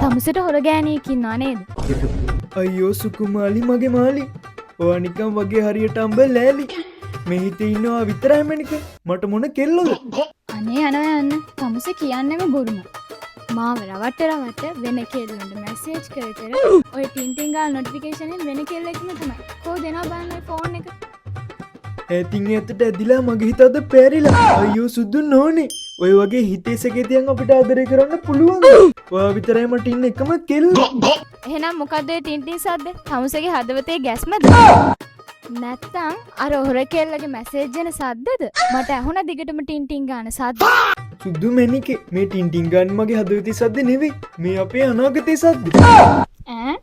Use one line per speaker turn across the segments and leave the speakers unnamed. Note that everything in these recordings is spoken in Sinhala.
තමුසට හොර ගෑනියෙක් ඉන්නවා නේද?
අයියෝ සුකුමාලි මගේ මාලි. ඔයා නිකන් වගේ හරියට අඹ ලෑලි. මේ හිතේ ඉන්නවා විතරයි මනික. මට මොන කෙල්ලද?
අනේ යනවා යන්න. තමුස කියන්නේම බොරුම. මාව රවට්ට වෙන කෙල්ලන්ට මැසේජ් කර ඔය ටින්ටින් ගාල් නොටිෆිකේෂන් එකෙන් වෙන කෙල්ලෙක්ම තමයි. කෝ දෙනවා බලන්න ෆෝන් එක.
ඇතින් ඇත්තට ඇදිලා මගේ හිත අද පෑරිලා. අයියෝ සුදු නෝනේ. ඔය වගේ හිතේ සැකේතියන් අපිට ආදරය කරන්න පුළුවන්. ඔයා විතරයි මට ඉන්න එකම කෙල්ල.
එහෙනම් මොකද්ද ඒ ටින්ටින් සද්ද? තමුසගේ හදවතේ ගැස්මද? නැත්තම් අර හොර කෙල්ලගේ මැසේජ් එන සද්දද? මට ඇහුණා දිගටම ටින්ටින් ගාන සද්ද.
සුදු මැනිකේ මේ ටින්ටින් ගාන මගේ හදවතේ සද්ද නෙවෙයි. මේ අපේ අනාගතේ සද්ද.
ඈ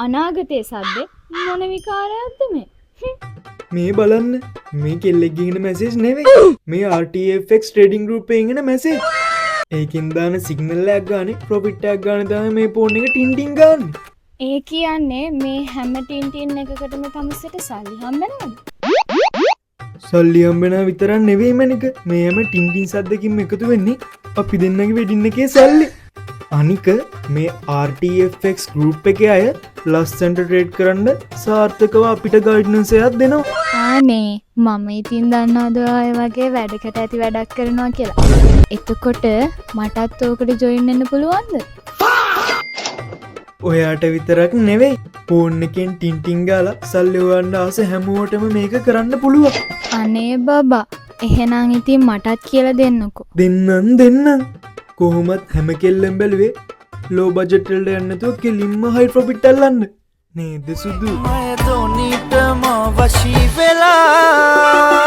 අනාගතේ සද්ද? මොන විකාරයක්ද මේ?
මේ බලන්න මේ කෙල්ලෙක්ගේ එන මැසේජ් නෙවෙයි. මේ RTFX ට්‍රේඩින් ගෲප් එකෙන් එන මැසේජ්. ඒකෙන් දාන සිග්නල් එකක් ගානේ ප්‍රොෆිට් එකක් ගන්න තමයි මේ ෆෝන් එක ටින්ටින් ගන්න.
ඒ කියන්නේ මේ හැම ටින්ටින් එකකටම තමුසට සල්ලි හම්බෙනවද?
සල්ලි හම්බෙනා විතරක් නෙවෙයි මනික. මේ හැම ටින්ටින් සද්දකින්ම එකතු වෙන්නේ අපි දෙන්නගේ වෙඩින් එකේ සල්ලි. අනික මේ RTFX ගෲප් එකේ අය ලස්සනට ට්‍රේඩ් කරන්න සාර්ථකව අපිට ගයිඩ්නස් එකක් දෙනවා.
ආනේ මම ඉතින් දන්නවද ඔය වගේ වැඩකට ඇති වැඩක් කරනවා කියලා. එතකොට මටත් ඕකට ජොයින් වෙන්න පුළුවන්ද?
ඔයාට විතරක් නෙවෙයි. ෆෝන් එකෙන් ටින්ටින් ගාලා සල්ලි හොයන්න ආස හැමෝටම මේක කරන්න පුළුවන්.
අනේ බබා එහෙනම් ඉතින් මටත් කියලා දෙන්නකෝ.
දෙන්නම්. කොහොමත් හැම කෙල්ලෙන් බැලුවේ ලෝ බජට් වලට යන්න නැතුව කෙලින්ම හයි ප්‍රොෆිට් අල්ලන්න. නේද සුදු?
මය දොනිටම වශී වෙලා